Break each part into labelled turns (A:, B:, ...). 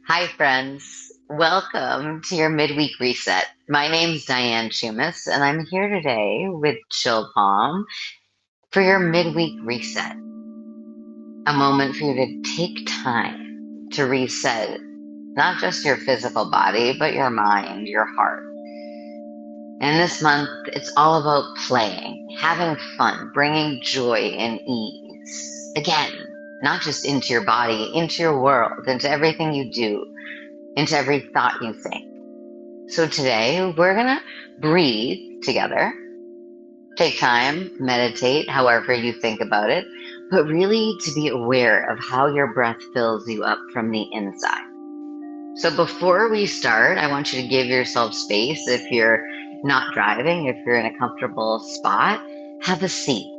A: Hi, friends. Welcome to your Midweek Reset. My name's Dylan Tsiumis, and I'm here today with Chill Palm for your Midweek Reset. A moment for you to take time to reset not just your physical body, but your mind, your heart. And this month, it's all about playing, having fun, bringing joy and ease. Again, not just into your body, into your world, into everything you do, into every thought you think. So today we're going to breathe together, take time, meditate, however you think about it, but really to be aware of how your breath fills you up from the inside. So before we start, I want you to give yourself space. If you're not driving, if you're in a comfortable spot, have a seat.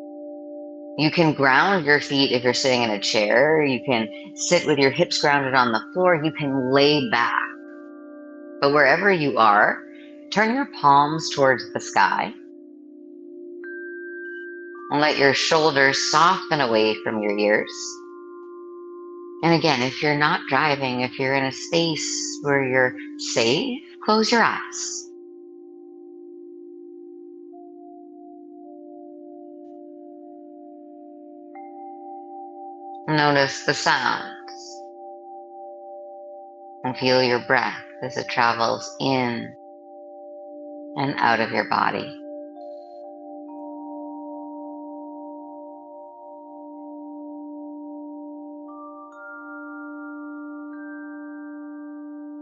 A: You can ground your feet if you're sitting in a chair. You can sit with your hips grounded on the floor. You can lay back. But wherever you are, turn your palms towards the sky and let your shoulders soften away from your ears. And again, if you're not driving, if you're in a space where you're safe, close your eyes. Notice the sounds and feel your breath as it travels in and out of your body.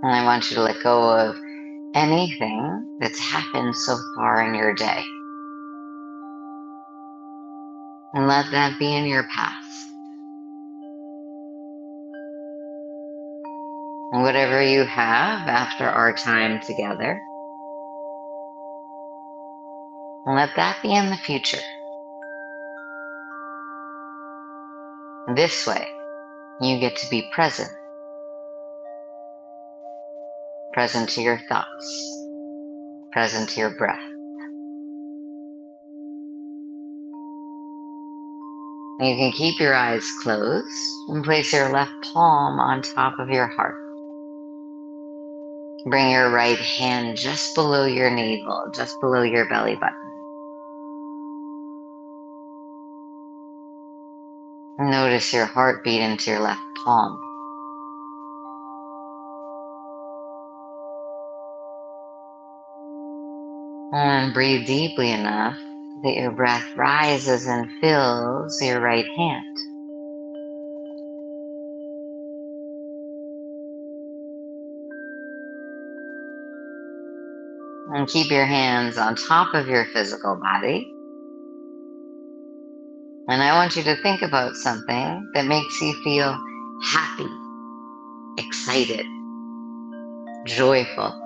A: And I want you to let go of anything that's happened so far in your day. And let that be in your past. And whatever you have after our time together, let that be in the future. This way, you get to be present. Present to your thoughts. Present to your breath. You can keep your eyes closed and place your left palm on top of your heart. Bring your right hand just below your navel, just below your belly button. Notice your heartbeat into your left palm. And breathe deeply enough that your breath rises and fills your right hand. And keep your hands on top of your physical body. And I want you to think about something that makes you feel happy, excited, joyful.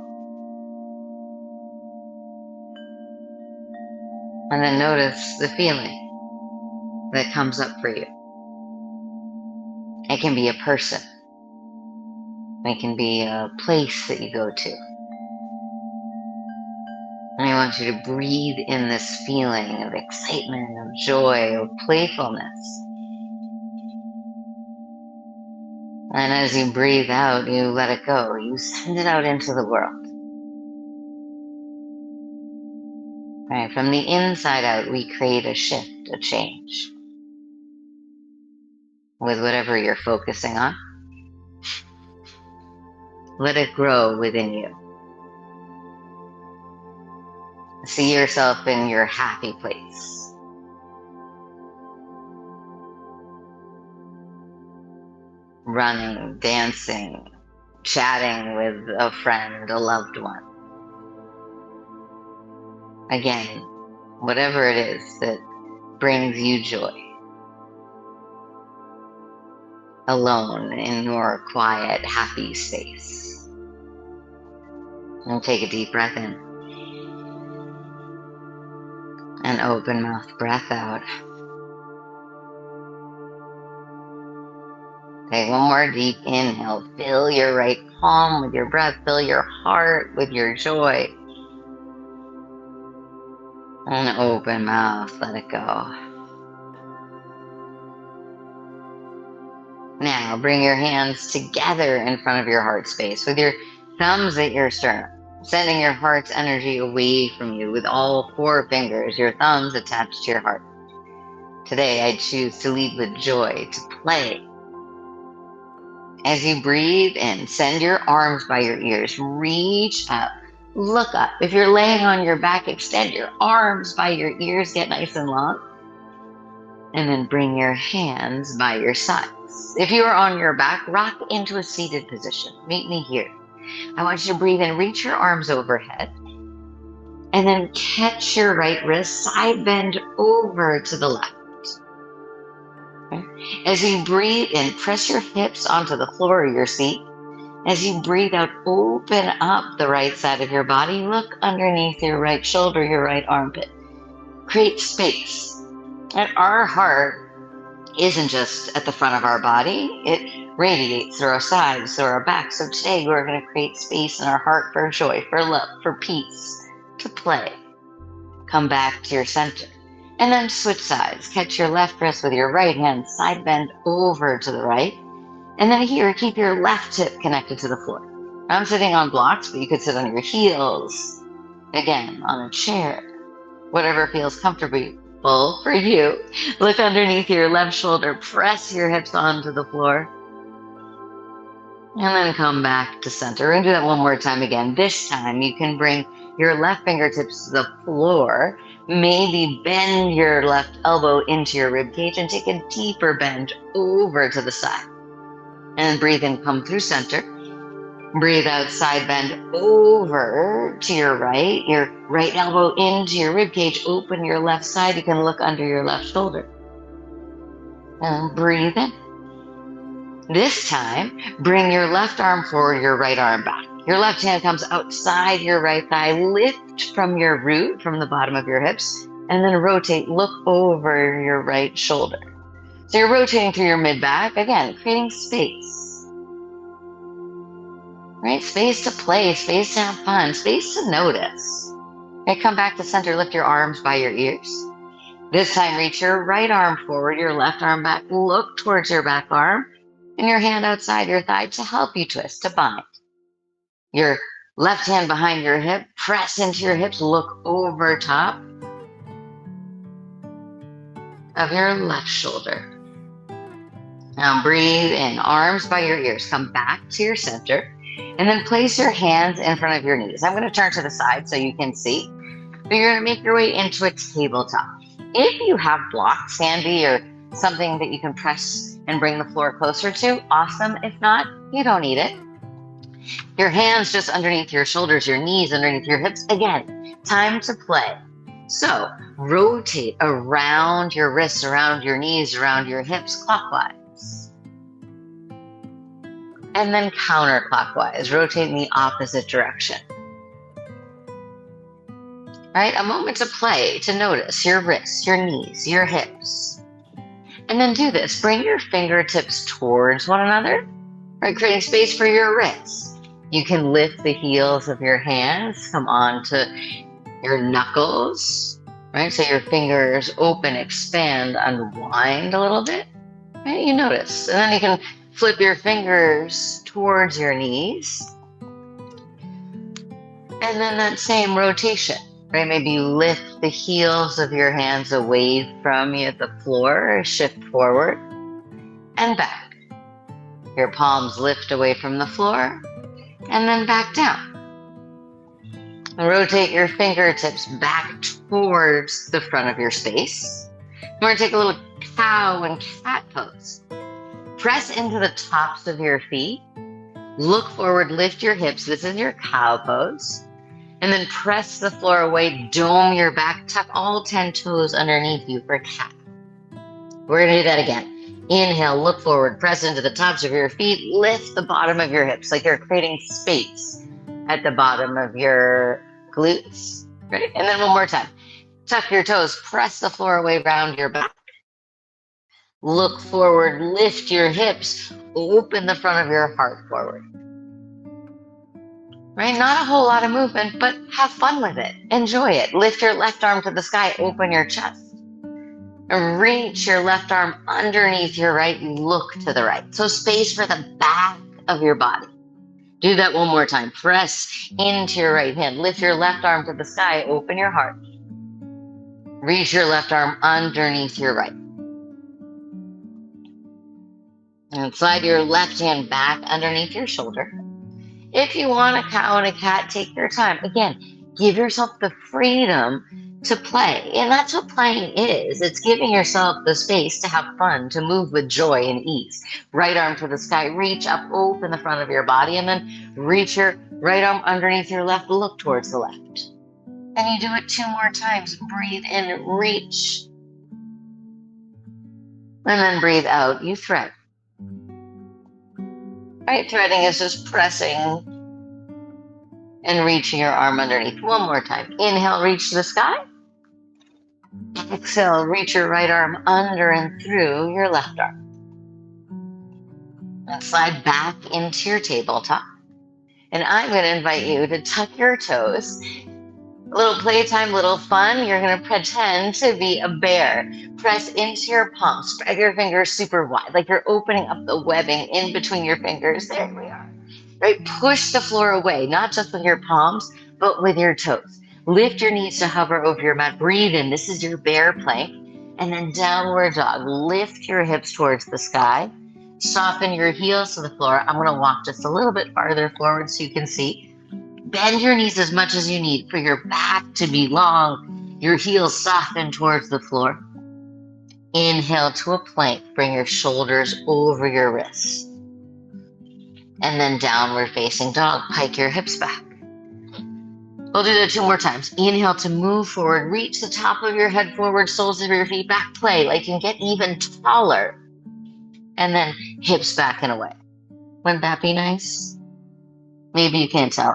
A: And then notice the feeling that comes up for you. It can be a person. It can be a place that you go to. And I want you to breathe in this feeling of excitement, of joy, of playfulness. And as you breathe out, you let it go. You send it out into the world. Right? From the inside out, we create a shift, a change. With whatever you're focusing on, let it grow within you. See yourself in your happy place. Running, dancing, chatting with a friend, a loved one. Again, whatever it is that brings you joy. Alone in your quiet, happy space. And take a deep breath in. And open mouth breath out. Take one more deep inhale. Fill your right palm with your breath. Fill your heart with your joy. And open mouth, let it go. Now bring your hands together in front of your heart space with your thumbs at your sternum, sending your heart's energy away from you with all 4 fingers, your thumbs attached to your heart. Today I choose to lead with joy, to play. As you breathe in, send your arms by your ears, reach up, look up. If you're laying on your back, extend your arms by your ears, get nice and long. And then bring your hands by your sides. If you are on your back, rock into a seated position. Meet me here. I want you to breathe in, reach your arms overhead, and then catch your right wrist, side bend over to the left. Okay? As you breathe in, press your hips onto the floor of your seat. As you breathe out, open up the right side of your body. Look underneath your right shoulder, your right armpit. Create space. And our heart isn't just at the front of our body, it radiates through our sides, through our back. So today we're going to create space in our heart for joy, for love, for peace, to play. Come back to your center. And then switch sides. Catch your left wrist with your right hand, side bend over to the right. And then here, keep your left hip connected to the floor. I'm sitting on blocks, but you could sit on your heels. Again, on a chair. Whatever feels comfortable for you. Look underneath your left shoulder, press your hips onto the floor, and then come back to center. We're going to do that one more time again. This time you can bring your left fingertips to the floor, maybe bend your left elbow into your rib cage and take a deeper bend over to the side. And breathe in, come through center. Breathe out, side bend over to your right elbow into your rib cage. Open your left side. You can look under your left shoulder. And breathe in. This time, bring your left arm forward, your right arm back. Your left hand comes outside your right thigh. Lift from your root, from the bottom of your hips, and then rotate. Look over your right shoulder. So you're rotating through your mid-back. Again, creating space. Right? Space to play, space to have fun, space to notice. Okay, come back to center, lift your arms by your ears. This time, reach your right arm forward, your left arm back, look towards your back arm, and your hand outside your thigh to help you twist, to bind. Your left hand behind your hip, press into your hips, look over top of your left shoulder. Now breathe in, arms by your ears, come back to your center. And then place your hands in front of your knees. I'm going to turn to the side so you can see. But you're going to make your way into a tabletop. If you have blocks handy or something that you can press and bring the floor closer to, awesome. If not, you don't need it. Your hands just underneath your shoulders, your knees underneath your hips. Again, time to play. So rotate around your wrists, around your knees, around your hips clockwise. And then counterclockwise, rotate in the opposite direction. All right, a moment to play, to notice your wrists, your knees, your hips. And then do this, bring your fingertips towards one another, right, creating space for your wrists. You can lift the heels of your hands, come onto your knuckles, right, so your fingers open, expand, unwind a little bit, right, you notice. And then you can flip your fingers towards your knees. And then that same rotation, right? Maybe you lift the heels of your hands away from you at the floor, shift forward and back. Your palms lift away from the floor and then back down. And rotate your fingertips back towards the front of your space. We're going to take a little cow and cat pose. Press into the tops of your feet. Look forward, lift your hips. This is your cow pose. And then press the floor away, dome your back, tuck all 10 toes underneath you for cat. We're going to do that again. Inhale, look forward, press into the tops of your feet, lift the bottom of your hips like you're creating space at the bottom of your glutes. Ready? And then one more time. Tuck your toes, press the floor away around your back. Look forward, lift your hips, open the front of your heart forward. Right? Not a whole lot of movement, but have fun with it. Enjoy it. Lift your left arm to the sky, open your chest. Reach your left arm underneath your right. Look to the right. So space for the back of your body. Do that one more time. Press into your right hand. Lift your left arm to the sky. Open your heart. Reach your left arm underneath your right. And slide your left hand back underneath your shoulder. If you want a cow and a cat, take your time. Again, give yourself the freedom to play. And that's what playing is. It's giving yourself the space to have fun, to move with joy and ease. Right arm to the sky, reach up, open the front of your body, and then reach your right arm underneath your left, look towards the left. And you do it 2 more times. Breathe in, reach. And then breathe out, you thread. Right, threading is just pressing and reaching your arm underneath. One more time. Inhale, reach to the sky. Exhale, reach your right arm under and through your left arm. And slide back into your tabletop. And I'm going to invite you to tuck your toes. A little playtime, little fun. You're going to pretend to be a bear. Press into your palms. Spread your fingers super wide, like you're opening up the webbing in between your fingers. There we are. Right? Push the floor away, not just with your palms, but with your toes. Lift your knees to hover over your mat. Breathe in. This is your bear plank. And then downward dog. Lift your hips towards the sky. Soften your heels to the floor. I'm going to walk just a little bit farther forward so you can see. Bend your knees as much as you need for your back to be long, your heels soften towards the floor. Inhale to a plank. Bring your shoulders over your wrists. And then downward facing dog. Pike your hips back. We'll do that 2 more times. Inhale to move forward. Reach the top of your head forward, soles of your feet back. Play like you can get even taller. And then hips back and away. Wouldn't that be nice? Maybe you can't tell.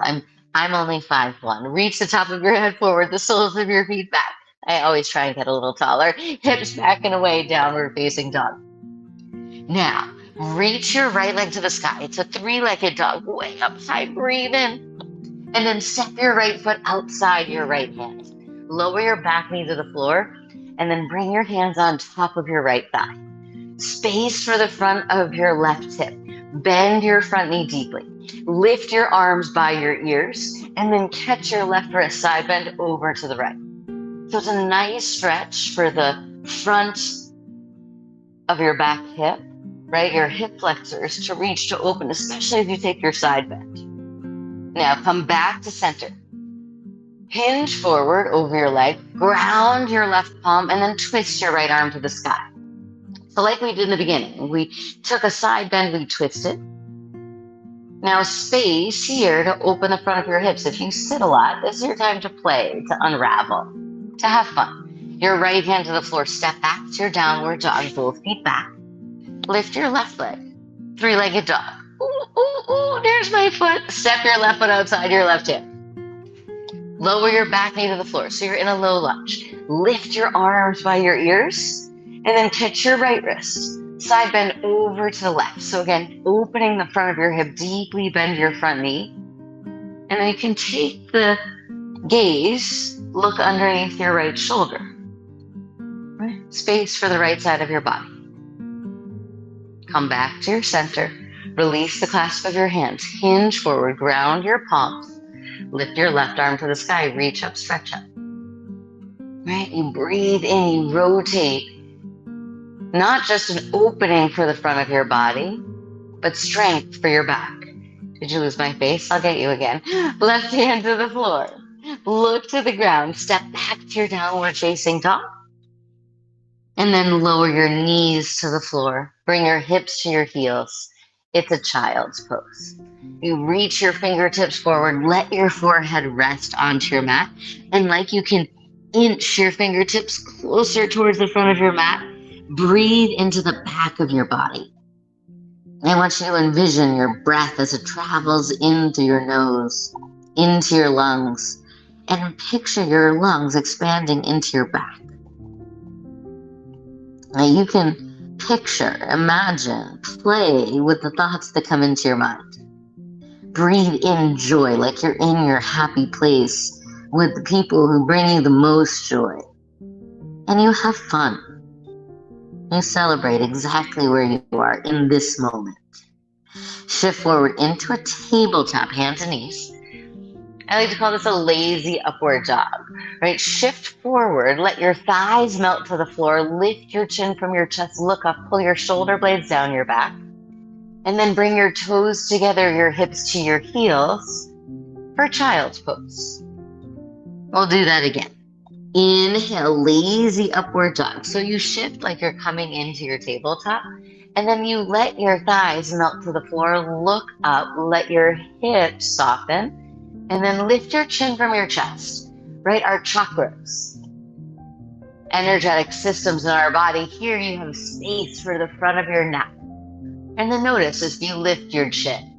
A: I'm only 5'1". Reach the top of your head forward, the soles of your feet back. I always try and get a little taller. Hips back and away, downward facing dog. Now, reach your right leg to the sky. It's a 3-legged dog, way up high. Breathe in. And then step your right foot outside your right hand. Lower your back knee to the floor, and then bring your hands on top of your right thigh. Space for the front of your left hip. Bend your front knee deeply. Lift your arms by your ears, and then catch your left wrist side bend over to the right. So it's a nice stretch for the front of your back hip, right? Your hip flexors to reach to open, especially if you take your side bend. Now come back to center. Hinge forward over your leg, ground your left palm, and then twist your right arm to the sky. So like we did in the beginning, we took a side bend, we twisted. Now space here to open the front of your hips. If you sit a lot, this is your time to play, to unravel, to have fun. Your right hand to the floor, step back to your downward dog, both feet back. Lift your left leg, 3-legged dog. Ooh, ooh, ooh, there's my foot. Step your left foot outside your left hip. Lower your back knee to the floor, so you're in a low lunge. Lift your arms by your ears. And then catch your right wrist. Side bend over to the left. So again, opening the front of your hip, deeply bend your front knee. And then you can take the gaze, look underneath your right shoulder. Right? Space for the right side of your body. Come back to your center. Release the clasp of your hands. Hinge forward, ground your palms. Lift your left arm to the sky, reach up, stretch up. Right? You breathe in, you rotate. Not just an opening for the front of your body, but strength for your back. Did you lose my face? I'll get you again. Left hand to the floor. Look to the ground. Step back to your downward facing dog. And then lower your knees to the floor. Bring your hips to your heels. It's a child's pose. You reach your fingertips forward. Let your forehead rest onto your mat. And like you can inch your fingertips closer towards the front of your mat, breathe into the back of your body. I want you to envision your breath as it travels in through your nose, into your lungs, and picture your lungs expanding into your back. Now you can picture, imagine, play with the thoughts that come into your mind. Breathe in joy like you're in your happy place with the people who bring you the most joy. And you have fun. You celebrate exactly where you are in this moment. Shift forward into a tabletop, hands and knees. I like to call this a lazy upward dog, right? Shift forward, let your thighs melt to the floor, lift your chin from your chest, look up, pull your shoulder blades down your back, and then bring your toes together, your hips to your heels for child's pose. We'll do that again. Inhale, lazy upward dog. So you shift like you're coming into your tabletop, and then you let your thighs melt to the floor, look up, let your hips soften, and then lift your chin from your chest, right? Our chakras, energetic systems in our body. Here you have space for the front of your neck. And then notice as you lift your chin,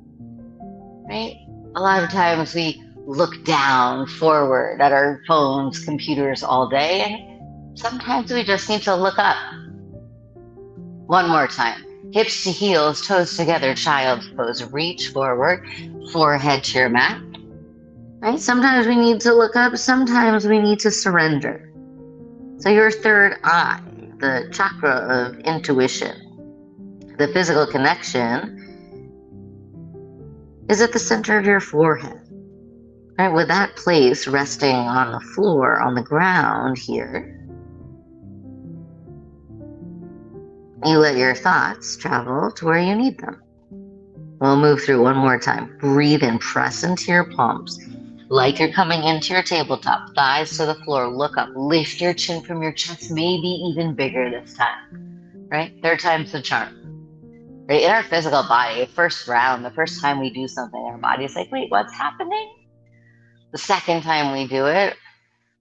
A: right? A lot of times we look down, forward at our phones, computers all day, and sometimes we just need to look up. One more time. Hips to heels, toes together, child's pose. Reach forward, forehead to your mat. Right? Sometimes we need to look up, sometimes we need to surrender. So your third eye, the chakra of intuition, the physical connection, is at the center of your forehead. Right? With that place resting on the floor, on the ground here, you let your thoughts travel to where you need them. We'll move through one more time. Breathe in, press into your palms. Like you're coming into your tabletop, thighs to the floor, look up, lift your chin from your chest, maybe even bigger this time, right? Third time's the charm, right? In our physical body, first round, the first time we do something, our body's like, wait, what's happening? The second time we do it,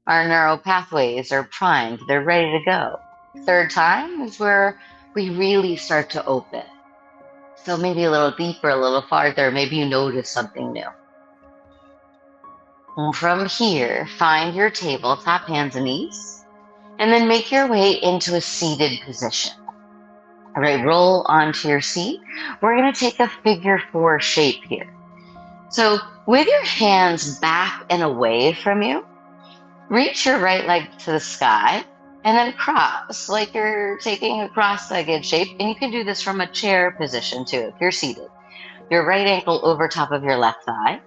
A: our neural pathways are primed, they're ready to go. Third time is where we really start to open. So maybe a little deeper, a little farther, maybe you notice something new. From here, find your tabletop, hands and knees, and then make your way into a seated position. All right, roll onto your seat. We're going to take a figure 4 shape here. So with your hands back and away from you, reach your right leg to the sky and then cross like you're taking a cross-legged shape. And you can do this from a chair position too, if you're seated. Your right ankle over top of your left thigh.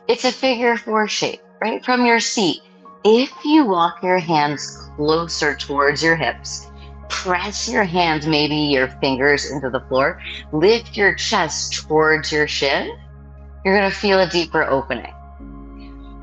A: It's a figure 4 shape, right? From your seat, if you walk your hands closer towards your hips, press your hands, maybe your fingers into the floor, lift your chest towards your shin, you're going to feel a deeper opening.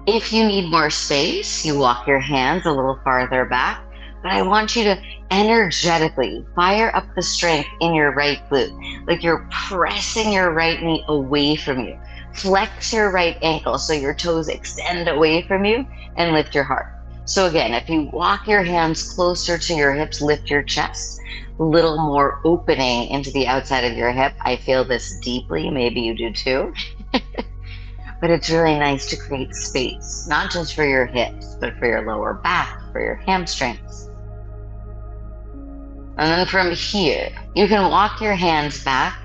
A: If you need more space, you walk your hands a little farther back, but I want you to energetically fire up the strength in your right glute, like you're pressing your right knee away from you. Flex your right ankle so your toes extend away from you and lift your heart. So again, if you walk your hands closer to your hips, lift your chest, a little more opening into the outside of your hip. I feel this deeply, maybe you do too. But it's really nice to create space, not just for your hips, but for your lower back, for your hamstrings. And then from here, you can walk your hands back,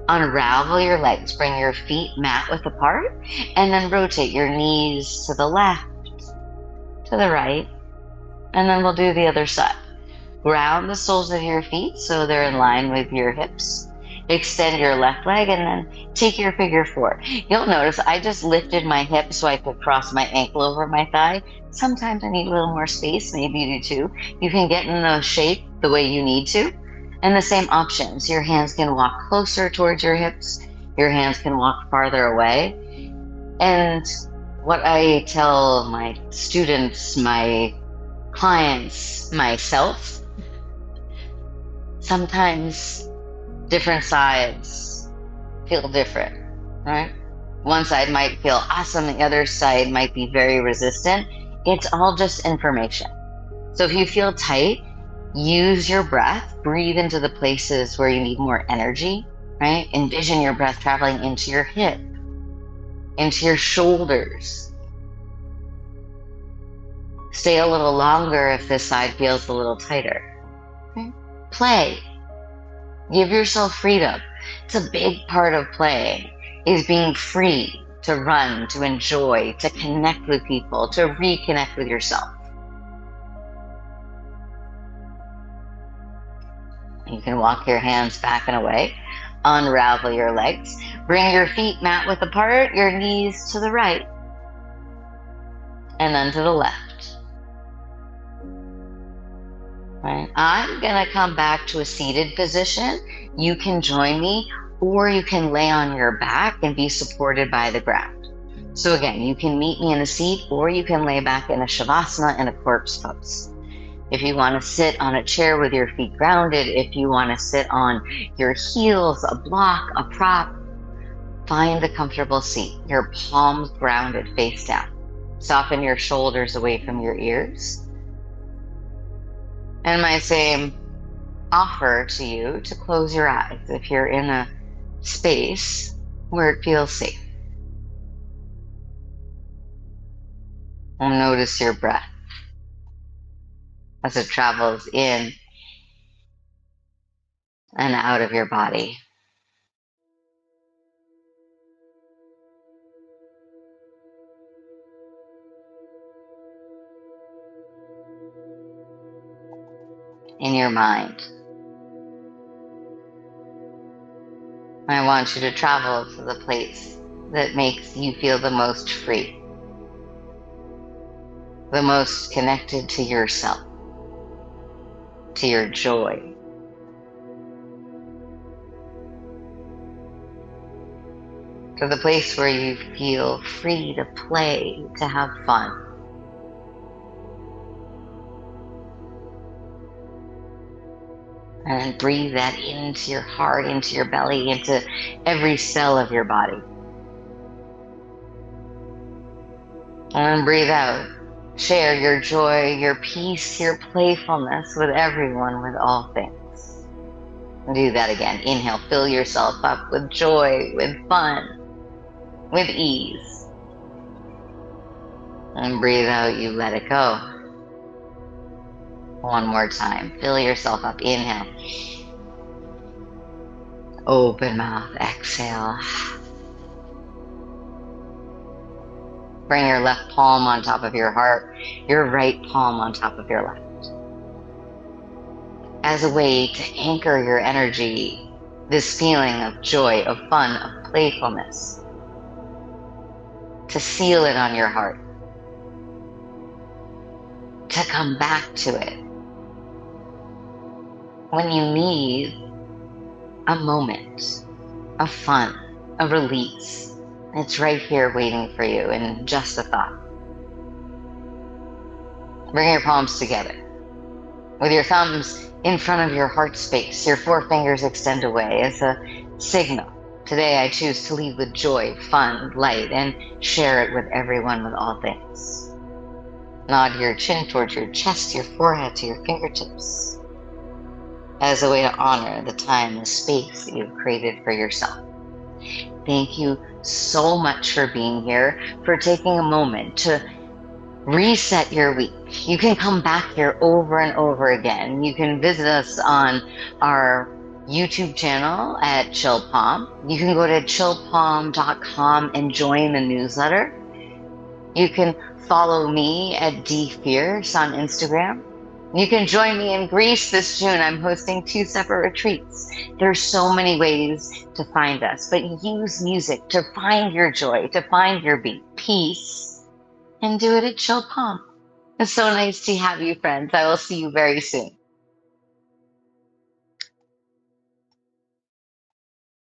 A: unravel your legs, bring your feet mat width apart, and then rotate your knees to the left, to the right, and then we'll do the other side. Ground the soles of your feet so they're in line with your hips. Extend your left leg and then take your figure 4. You'll notice I just lifted my hip so I could cross my ankle over my thigh. Sometimes I need a little more space, maybe you do too. You can get in the shape the way you need to. And the same options. Your hands can walk closer towards your hips. Your hands can walk farther away. And what I tell my students, my clients, myself, sometimes different sides feel different, right? One side might feel awesome, the other side might be very resistant. It's all just information. So if you feel tight, use your breath, breathe into the places where you need more energy, right? Envision your breath traveling into your hip, into your shoulders. Stay a little longer if this side feels a little tighter. Okay? Play. Give yourself freedom. It's a big part of playing, is being free to run, to enjoy, to connect with people, to reconnect with yourself. You can walk your hands back and away, unravel your legs, bring your feet mat width apart, your knees to the right, and then to the left. Right. I'm gonna come back to a seated position. You can join me, or you can lay on your back and be supported by the ground. So again, you can meet me in a seat, or you can lay back in a shavasana in a corpse pose. If you want to sit on a chair with your feet grounded, if you want to sit on your heels, a block, a prop, find a comfortable seat, your palms grounded face down. Soften your shoulders away from your ears. And my same offer to you to close your eyes if you're in a space where it feels safe. And notice your breath as it travels in and out of your body. In your mind, I want you to travel to the place that makes you feel the most free, the most connected to yourself, to your joy. To the place where you feel free to play, to have fun. And then breathe that into your heart, into your belly, into every cell of your body. And then breathe out. Share your joy, your peace, your playfulness with everyone, with all things. Do that again. Inhale, fill yourself up with joy, with fun, with ease. And breathe out, you let it go. One more time. Fill yourself up. Inhale. Open mouth. Exhale. Bring your left palm on top of your heart, your right palm on top of your left. As a way to anchor your energy, this feeling of joy, of fun, of playfulness. To seal it on your heart. To come back to it when you need a moment of fun, a release. It's right here waiting for you in just a thought. Bring your palms together. With your thumbs in front of your heart space, your forefingers extend away as a signal. Today I choose to lead with joy, fun, light, and share it with everyone, with all things. Nod your chin towards your chest, your forehead to your fingertips, as a way to honor the time and space that you've created for yourself. Thank you so much for being here, for taking a moment to reset your week. You can come back here over and over again. You can visit us on our YouTube channel at Chill Palm. You can go to chillpalm.com and join the newsletter. You can follow me at dfierce on Instagram. You can join me in Greece this June. I'm hosting 2 separate retreats. There's so many ways to find us, but use music to find your joy, to find your peace, and do it at Chill Palm. It's so nice to have you, friends. I will see you very soon.